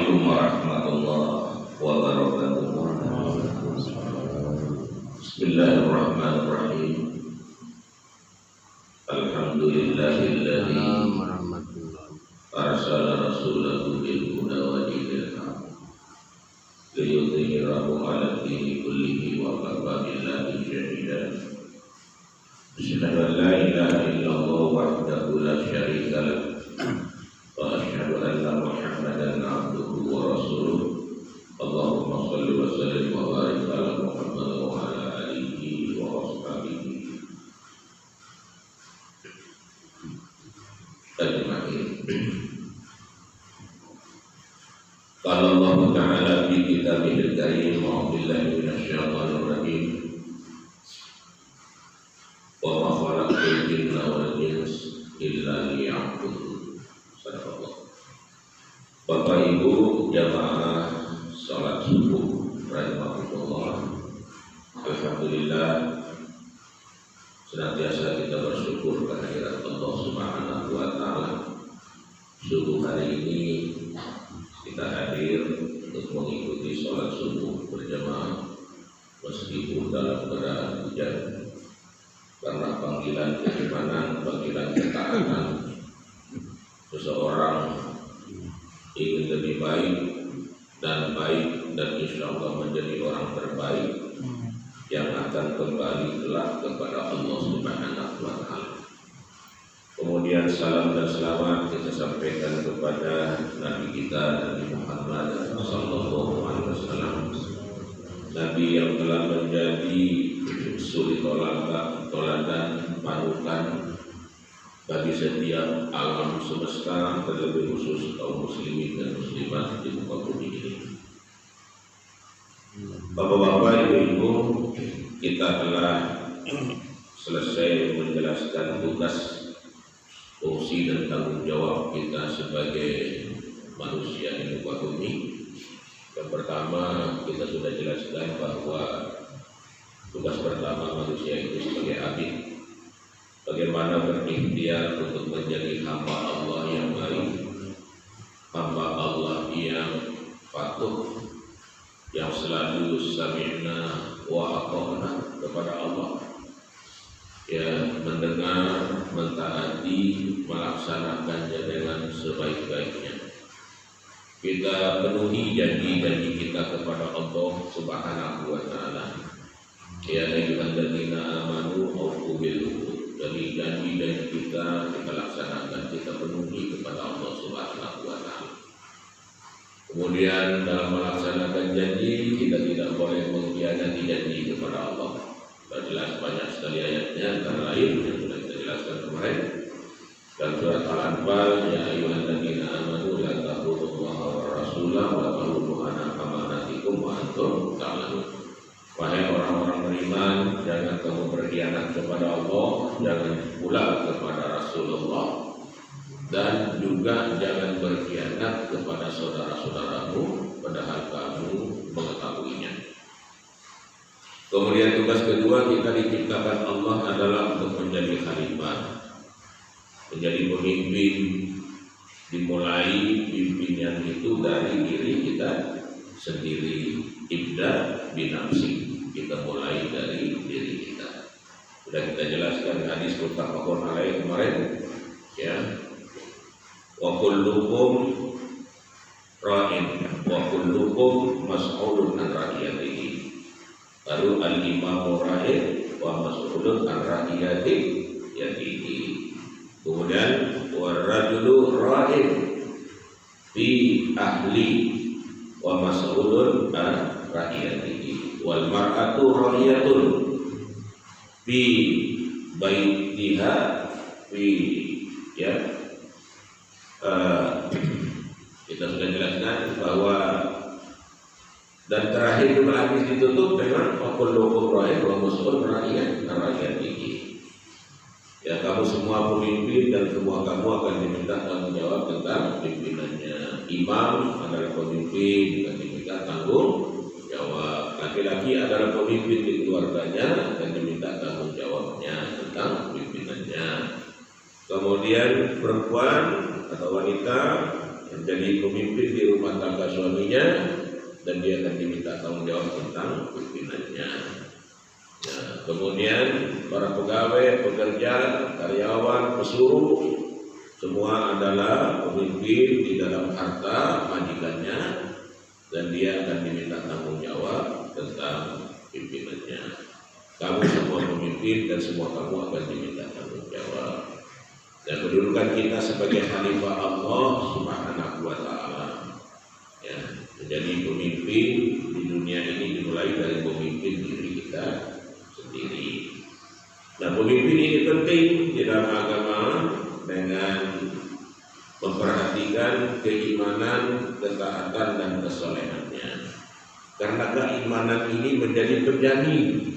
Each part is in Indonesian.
Assalamualaikum warahmatullahi wabarakatuh. Bismillahirrahmanirrahim. Alhamdulillahilladzi arsala rasulahu bil huda wa dinil haq liyudhhirahu 'ala dini kullihi wa kafa billahi shahidan. Asyhadu an la ilaha illallah wahdahu la syarika lah wa asyhadu anna Muhammadan 'abduhu wa rasuluh. Allahumma shalli wa sallim wa barik ala Muhammad wa ala alihi wa ashabihi ajma'in. Qala Allah Ta'ala fi kitabihil karim, a'udzu billahi minasy syaithanir rajim. Wa ma khalaqtul jinna wal insa illa liya'budun. Sadaqallah. Bapak Ibu jamaah salat subuh rahimahullah. Alhamdulillah, senantiasa kita bersyukur kehadirat Allah Subhanahu wa taala. Subuh hari ini kita hadir untuk mengikuti salat subuh berjamaah meskipun dalam keadaan hujan, karena panggilan keimanan, panggilan ketaatan. Seseorang ingin lebih baik dan insya Allah menjadi orang terbaik yang akan kembali kelak kepada Allah Subhanahu wa taala. Kemudian salam dan selamat kita sampaikan kepada Nabi kita, Nabi Muhammad sallallahu alaihi wasallam, Nabi yang telah menjadi suri toladan panutan bagi setiap alam semesta, terlebih khusus kaum muslimin dan muslimat di muka bumi ini. Bapak-bapak, ibu-ibu, kita telah selesai menjelaskan tugas, fungsi dan tanggung jawab kita sebagai manusia di muka bumi. Yang pertama, kita sudah jelaskan bahwa tugas pertama manusia itu sebagai abid, bagaimana berikhtiar untuk menjadi hamba Allah yang baik, hamba Allah yang patuh, yang selalu sami'na wa ata'na kepada Allah, ya, mendengar, mentaati, melaksanakannya dengan sebaik-baiknya. Kita penuhi janji-janji kita kepada Allah Subhanahu wa taala. Ya ayyuhalladzina amanu aufu bil uqud. Dari janji-janji kita laksanakan, kita penuhi kepada Allah Subhanahu wa taala. Kemudian dalam melaksanakan janji, kita tidak boleh mengkhianati janji kepada Allah. Sudah jelas banyak sekali ayatnya, antara lain yang sudah kita jelaskan kemarin dalam surat Al-Anfal, ya ayyuhalladzina amanu la takhudhullaha wa rasulahu wa takhudhu amanatikum wa antum ta'lamun. Wahai orang-orang beriman, jangan kamu berkhianat kepada Allah, jangan pula kepada Rasulullah, dan juga jangan berkhianat kepada saudara-saudaramu padahal kamu mengetahuinya. Kemudian tugas kedua, kita diciptakan Allah adalah untuk menjadi khalifah, menjadi pemimpin. Dimulai pimpinan itu dari diri kita sendiri. Ibda binafsi, kita mulai dari diri kita. Sudah kita jelaskan hadis muttafaqun alaih kemarin, ya. Wa kullukum ra'in wa kullukum mas'ulun an ra'iyatihi. Lalu al-imamu ra'in wa mas'ulun an ra'iyatihi. Kemudian war-rajulu ra'in fi ahli wa mas'ulun an ra'iyatihi wal mar'atu ra'iyatun fi baitiha fi, ya. Kita sudah jelaskan bahwa, dan terakhir juga habis ditutup dengan kullukum ra'in wa mas'ulun an ra'iyatihi. Ya, kamu semua pemimpin dan semua kamu akan diminta tanggung jawab tentang pimpinannya. Imam adalah pemimpin dan diminta tanggung jawab. Laki-laki adalah pemimpin di keluarganya dan diminta tanggung jawabnya tentang pimpinannya. Kemudian perempuan atau wanita menjadi pemimpin di rumah tangga suami dan dia akan diminta tanggung jawab tentang pimpinannya. Nah, kemudian para pegawai, pekerja, karyawan, pesuruh semua adalah pemimpin di dalam harta majikannya dan dia akan diminta tanggung jawab tentang pimpinannya. Kamu semua pemimpin dan semua kamu akan diminta tanggung jawab. Dan kedudukan kita sebagai khalifah Allah Subhanahu wa taala, ya, menjadi pemimpin di dunia ini dimulai dari pemimpin diri kita sendiri. Nah, pemimpin ini penting di dalam agama dengan memperhatikan keimanan, ketaatan dan kesolehannya. Karena keimanan ini menjadi penjamin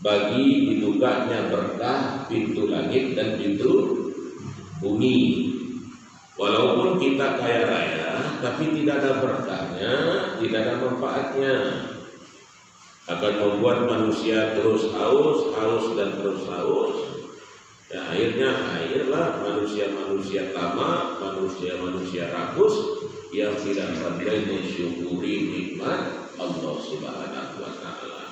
bagi dibukanya berkah pintu langit dan pintu bumi. Walaupun kita kaya raya, tapi tidak ada berkahnya, tidak ada manfaatnya. Akan membuat manusia terus haus dan terus haus. Ya, akhirnya manusia tamak, manusia rakus yang tidak pandai mensyukuri nikmat Allah Subhanahu wa taala.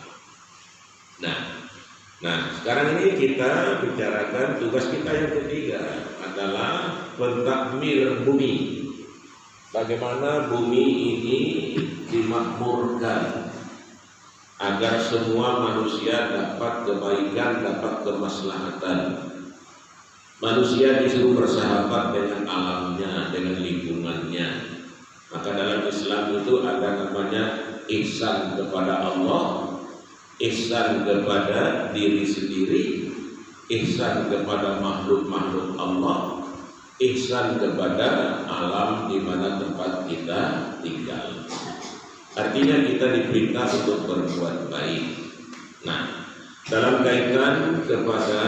Nah, sekarang ini kita bicarakan tugas kita yang ketiga adalah pentakmir bumi. Bagaimana bumi ini dimakmurkan agar semua manusia dapat kebaikan, dapat kemaslahatan. Manusia disuruh bersahabat dengan alamnya, dengan lingkungannya. Maka dalam Islam itu ada namanya ihsan kepada Allah, ihsan kepada diri sendiri, ihsan kepada makhluk-makhluk Allah, ihsan kepada alam di mana tempat kita tinggal. Artinya kita diperintah untuk berbuat baik. Nah, dalam kaitan kepada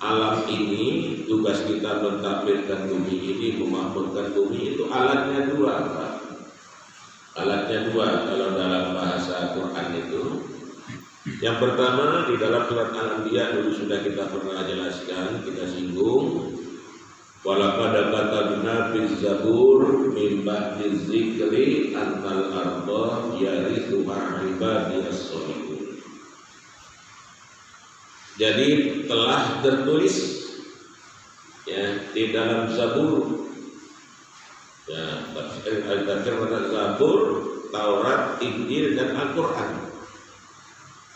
alam ini, tugas kita mentadbirkan bumi ini, memakmurkan bumi itu alatnya dua, Pak. Alatnya dua kalau dalam bahasa Quran itu. Yang pertama di dalam surat Al-Anbiya dulu sudah kita pernah jelaskan, kita singgung. Walaqad katabna fil zabur min ba'di dzikri annal arda yarithuha ibadiyas shalihun. Jadi telah tertulis ya di dalam Zabur, ya Zabur, Taurat, Injil dan Al-Quran.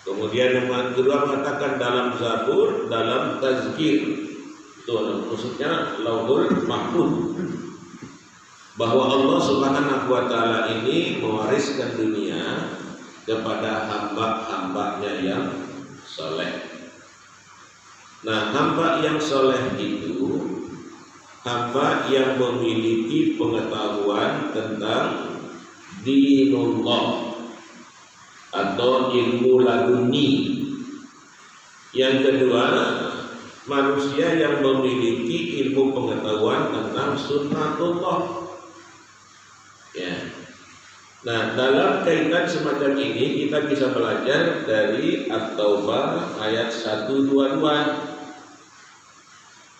Kemudian yang kedua mengatakan dalam Zabur, dalam Tazkir, itu maksudnya Lauhul Mahfuz, bahwa Allah Subhanahu wa taala ini mewariskan dunia kepada hamba-hambanya yang soleh. Nah, hamba yang soleh itu hamba yang memiliki pengetahuan tentang dinullah atau ilmu laduni. Yang kedua, manusia yang memiliki ilmu pengetahuan tentang sunnatullah. Ya. Nah, dalam kaitan semacam ini kita bisa belajar dari At-Taubah ayat 122.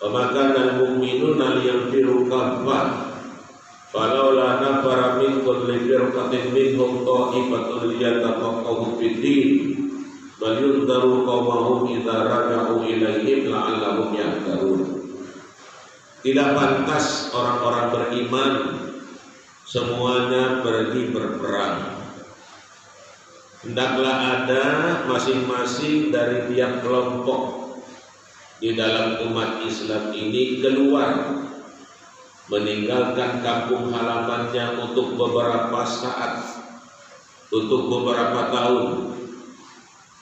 Wa kana al-mu'minuna liyanfiru kaffah falaula nafara min kulli firqatin minhum ta'ifatun liyatafaqahu fid-din wal yundaru qawmahum idza raja'u ilaihim la'allahum yahtadun. Tidak pantas orang-orang beriman semuanya pergi berperang. Hendaklah ada masing-masing dari tiap kelompok di dalam umat Islam ini keluar meninggalkan kampung halamannya untuk beberapa saat, untuk beberapa tahun,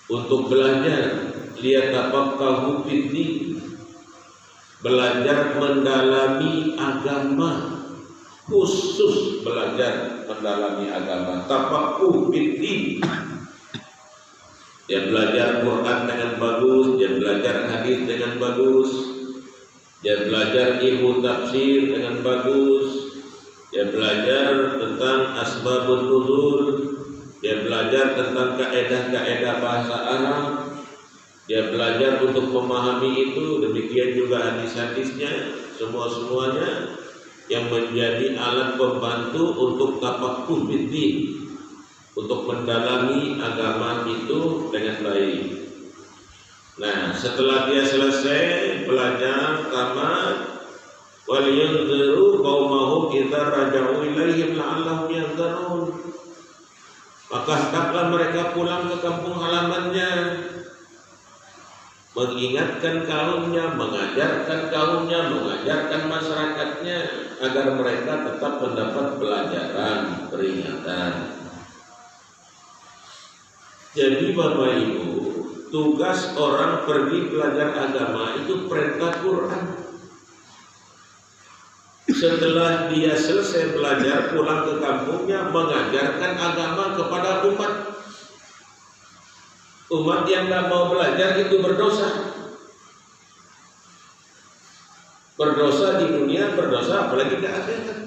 untuk belajar, liyatafaqahu fid-din, belajar mendalami agama, khusus belajar mendalami agama, tafaqquh fid-din. Dia belajar Quran dengan bagus, dia belajar hadis dengan bagus, dia belajar ilmu tafsir dengan bagus, dia belajar tentang asbabun nuzul, dia belajar tentang kaedah-kaedah bahasa Arab, dia belajar untuk memahami itu, demikian juga hadis-hadisnya, semuanya. yang menjadi alat pembantu untuk tafaqquh fiddin, untuk mendalami agama itu dengan baik. Nah, setelah dia selesai belajar tamat, wal yunziru qaumahum idza raja'u ilaihim la'allahum yahzarun. Maka hendaklah mereka pulang ke kampung halamannya, mengingatkan kaumnya, mengajarkan kaumnya, mengajarkan masyarakatnya agar mereka tetap mendapat pelajaran, peringatan. Jadi Bapak Ibu, tugas orang pergi belajar agama itu perintah Quran. Setelah dia selesai belajar, pulang ke kampungnya, mengajarkan agama kepada umat. Umat yang tidak mau belajar itu berdosa. Berdosa di dunia, berdosa apalagi di akhirat.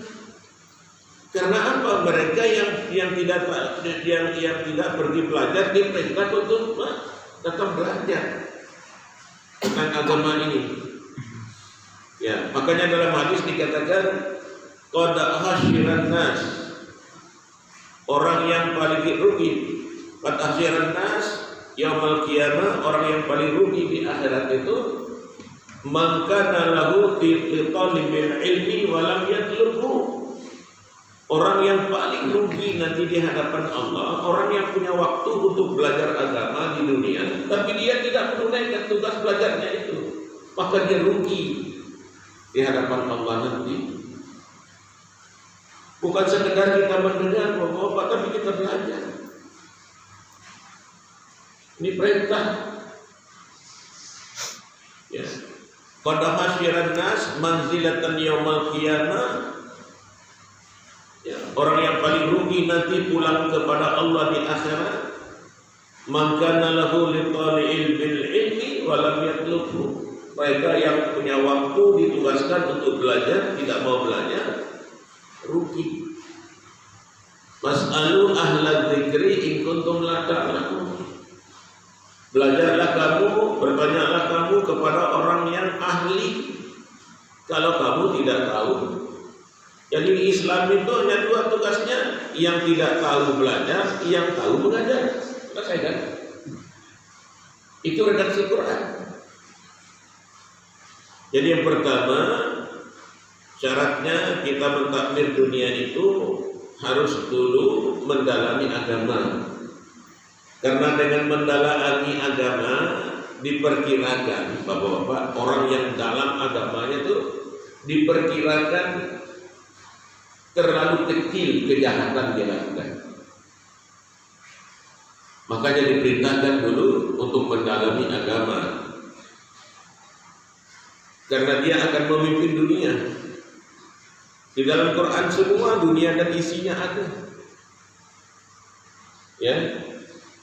Karena apa? Mereka yang tidak pergi belajar diperintah untuk tetap belajar tentang agama ini. Ya, makanya dalam hadis dikatakan qad hasyiran nas, orang yang paling rugi. Qad hasyiran nas yaumul qiyamah, orang yang paling rugi di akhirat itu man kana lahu fi talibil ilmi wa lam yatlubhu. Orang yang paling rugi nanti di hadapan Allah, orang yang punya waktu untuk belajar agama di dunia, tapi dia tidak menunaikan tugas belajarnya itu, maka dia rugi di hadapan Allah nanti. Bukan sekedar kita mendengar Bapak, tapi kita belajar. Ini perintah. Ya. Qad hasyiran nas manzilatan yaumil qiyamah. Ya, orang yang paling rugi nanti pulang kepada Allah di akhirat. Man kana lahu liqali'il bil ilmi wa lam yatlubhu. Mereka yang punya waktu ditugaskan untuk belajar, tidak mau belajar, rugi. Mas'alu ahla dzikri in kuntum la ta'lamun. Belajarlah kamu, bertanyalah kamu kepada orang yang ahli kalau kamu tidak tahu. Jadi Islam itu hanya dua tugasnya, yang tidak tahu belajar, yang tahu mengajar. Selesai kan? Itu redaksi Quran. Jadi yang pertama, syaratnya kita mentakmir dunia itu harus dulu mendalami agama. Karena dengan mendalami agama diperkirakan, Bapak-bapak, orang yang dalam agamanya itu diperkirakan terlalu kecil kejahatan dia lakukan. Makanya diperintahkan dulu untuk mendalami agama. Karena dia akan memimpin dunia. Di dalam Quran semua dunia dan isinya ada. Ya.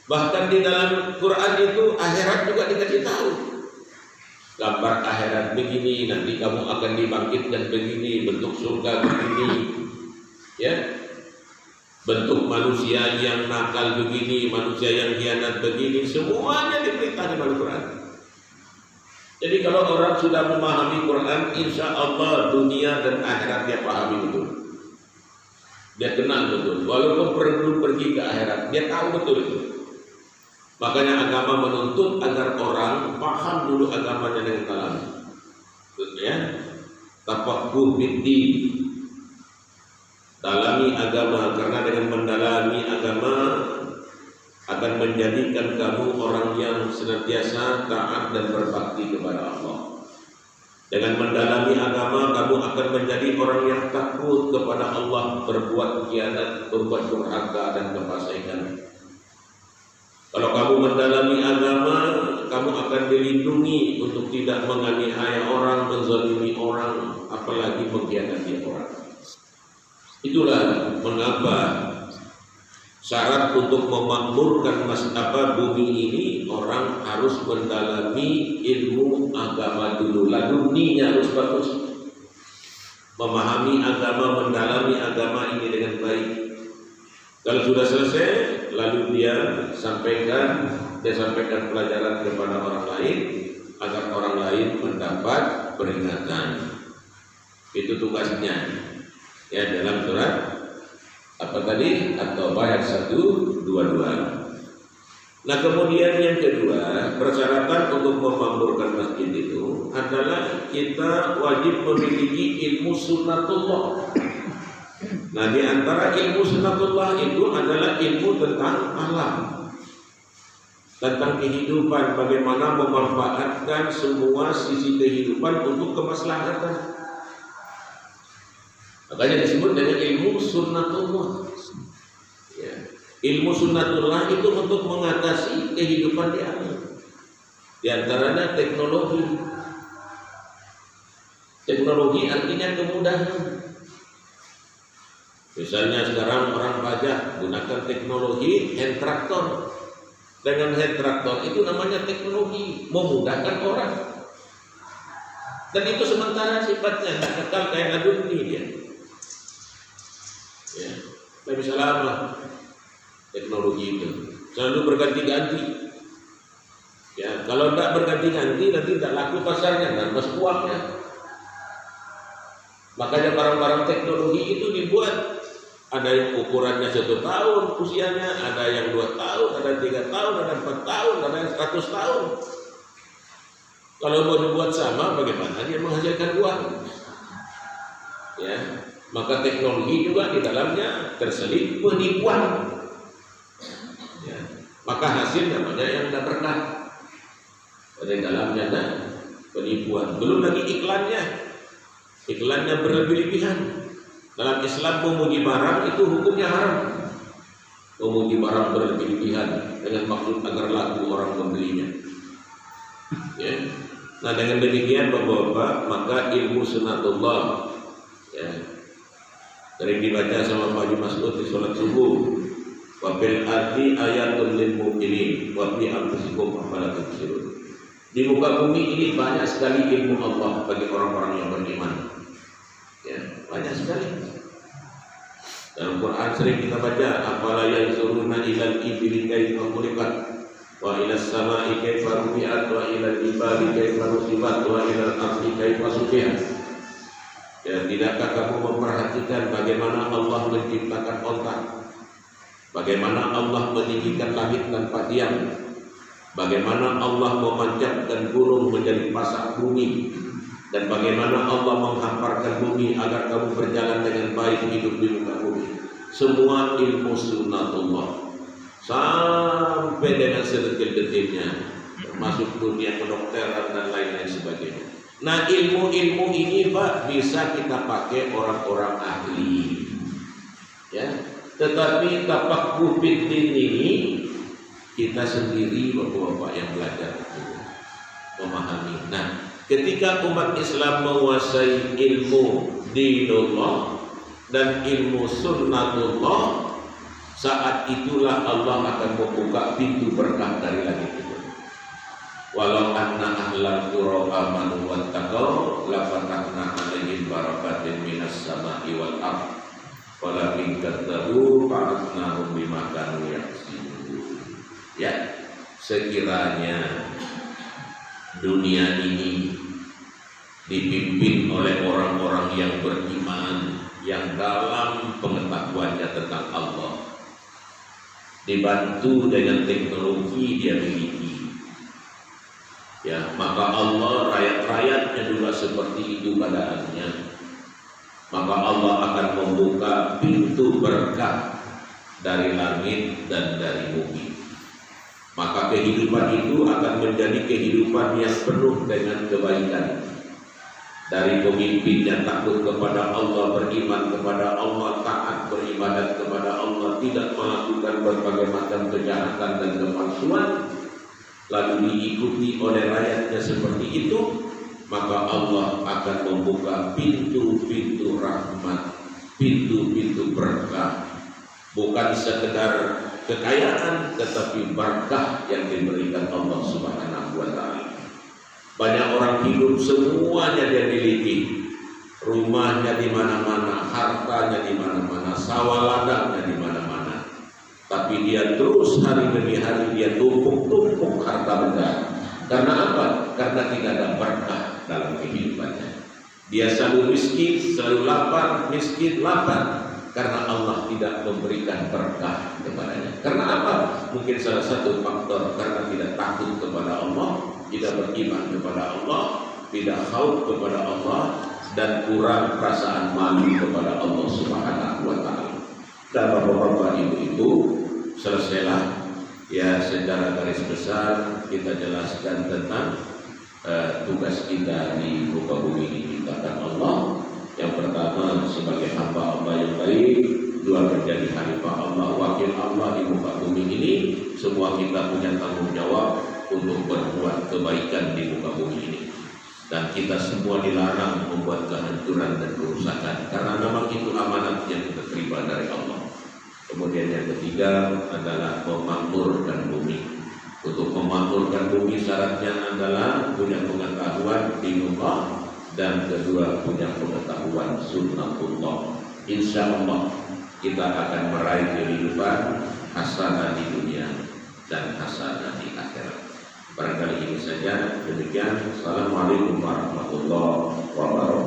Bahkan di dalam Quran itu akhirat juga dikasih tahu. Gambar akhirat begini, nanti kamu akan dibangkitkan begini, bentuk surga begini. Ya. Bentuk manusia yang nakal begini, manusia yang khianat begini, semuanya diperintahkan oleh Quran. Jadi kalau orang sudah memahami Quran, insya Allah dunia dan akhirat dia pahami betul. Dia kenal betul. Walaupun perlu pergi ke akhirat, dia tahu betul itu. Makanya agama menuntut agar orang paham dulu agamanya dengan dalam. Ya, tafaqquh fiddin. Dalami agama, karena dengan mendalami agama akan menjadikan kamu orang yang senantiasa taat dan berbakti kepada Allah. Dengan mendalami agama, kamu akan menjadi orang yang takut kepada Allah, berbuat khianat, berbuat durhaka dan kefasikan. Kalau kamu mendalami agama, kamu akan dilindungi untuk tidak menganiaya orang, menzalimi orang, apalagi mengkhianati orang. Itulah mengapa syarat untuk memakmurkan bumi ini, orang harus mendalami ilmu agama dulu. Laduninya harus bagus, memahami agama, mendalami agama ini dengan baik. Kalau sudah selesai, lalu dia sampaikan pelajaran kepada orang lain agar orang lain mendapat peringatan. Itu tugasnya. Ya, dalam surat apa tadi? At-Taubah ayat 122. Nah, kemudian yang kedua, persyaratan untuk memakmurkan masjid itu adalah kita wajib memiliki ilmu sunnatullah. Nah, di antara ilmu sunnatullah itu adalah ilmu tentang alam, tentang kehidupan, bagaimana memanfaatkan semua sisi kehidupan untuk kemaslahatan. Makanya disebut dengan ilmu sunnatullah. Ya. Ilmu sunnatullah itu untuk mengatasi kehidupan di alam. Di antaranya teknologi. Teknologi artinya kemudahan. Misalnya sekarang orang pajak gunakan teknologi hand traktor. Dengan hand traktor itu namanya teknologi, memudahkan orang. Dan itu sementara sifatnya, tidak kekal kayak dunia dia. Ya, tidak bisa lama. Teknologi itu selalu berganti-ganti. Ya, kalau tidak berganti-ganti nanti tidak laku pasarnya dan mas uangnya. Makanya barang-barang teknologi itu dibuat, ada yang ukurannya 1 tahun usianya, ada yang 2 tahun, ada 3 tahun, ada 4 tahun, ada yang 100 tahun. Kalau mau dibuat sama, bagaimana dia menghasilkan uang? Ya, maka teknologi juga di dalamnya terselip penipuan. Ya, maka hasil namanya yang tidak berkah. Pada dalamnya ada penipuan. Belum lagi iklannya berlebih-lebihan. Dalam Islam memuji barang itu hukumnya haram. Memuji barang berlebih-lebihan dengan maksud agar laku orang membelinya. Ya. Nah, dengan demikian Bapak-bapak, maka ilmu sunnatullah ya, sering dibaca sama Pak Haji Mas'ud di sholat subuh. Wa bil ardi ayatul lil mu'minin wa fi anfusikum afala tubsirun. Di muka bumi ini banyak sekali ilmu Allah bagi orang-orang yang beriman. Ya, banyak sekali. Dalam Quran sering kita baca, afala yanzuruna ilal ibli kaifa khuliqat wa ilas samai kaifa rufi'at wa ilal jibali kaifa nusibat wa ilal ardi kaifa sufihat. Ya, tidakkah kamu memperhatikan bagaimana Allah menciptakan otak? Bagaimana Allah meninggikan langit tanpa tiang? Bagaimana Allah memanjatkan gunung menjadi pasak bumi? Dan bagaimana Allah menghamparkan bumi agar kamu berjalan dengan baik hidup di muka bumi? Semua ilmu sunnatullah sampai dengan sedetil-detilnya, termasuk dunia kedokteran dan lain-lain sebagainya. Nah, ilmu-ilmu ini Pak bisa kita pakai orang-orang ahli. Ya. Tetapi tapak kupit ini kita sendiri bapak-bapak yang belajar itu memahami. Nah, ketika umat Islam menguasai ilmu dinullah dan ilmu sunnatullah, saat itulah Allah akan membuka pintu berkah dari langit itu. Walau anna ahlal qura amanu wattaqau la fatahna 'alaihim barakatin minas sama'i wal ardh. Walakin kadzabu fa'atnahum bima kanu yaksibun. Ya, sekiranya dunia ini dipimpin oleh orang-orang yang beriman, yang dalam pengetahuannya tentang Allah, dibantu dengan teknologi dia miliki, ya, maka Allah rakyat-rakyatnya juga seperti itu keadaannya. Maka Allah akan membuka pintu berkah dari langit dan dari bumi. Maka kehidupan itu akan menjadi kehidupan yang penuh dengan kebaikan. Dari pemimpin yang takut kepada Allah, beriman kepada Allah, taat beribadat kepada Allah, tidak melakukan berbagai macam kejahatan dan kepalsuan, lalu diikuti oleh rakyatnya seperti itu, maka Allah akan membuka pintu-pintu rahmat, pintu-pintu berkah. Bukan sekedar kekayaan, tetapi berkah yang diberikan Allah Subhanahu wa ta'ala. Banyak orang hidup semuanya dia miliki, rumahnya di mana-mana, hartanya di mana-mana, sawah ladangnya di mana-mana, tapi dia terus hari demi hari dia tumpuk-tumpuk harta benda. Karena apa? Karena tidak ada berkah dalam kehidupannya. Dia selalu miskin, selalu lapar, miskin, lapar. Karena Allah tidak memberikan berkah kepadanya. Karena apa? Mungkin salah satu faktor karena tidak takut kepada Allah, tidak beriman kepada Allah, tidak khauf kepada Allah, dan kurang perasaan malu kepada Allah Subhanahu wa Ta'ala. Dan Bapak-bapak Ibu, selesailah ya secara garis besar kita jelaskan tentang tugas kita di muka bumi ini diciptakan Allah. Yang pertama sebagai hamba Allah yang baik, dua menjadi khalifah Allah, wakil Allah di muka bumi ini. Semua kita punya tanggung jawab untuk berbuat kebaikan di muka bumi ini. Dan kita semua dilarang membuat kehancuran dan kerusakan, karena memang itu amanat yang kita terima dari Allah. Kemudian yang ketiga adalah memakmurkan bumi. Untuk memakmurkan bumi syaratnya adalah punya pengetahuan dinullah, dan kedua punya pengetahuan sunnatullah. Insya Allah kita akan meraih kehidupan hasanah di dunia dan hasanah di akhirat. Barangkali ini saja, demikian. Assalamualaikum warahmatullahi wabarakatuh.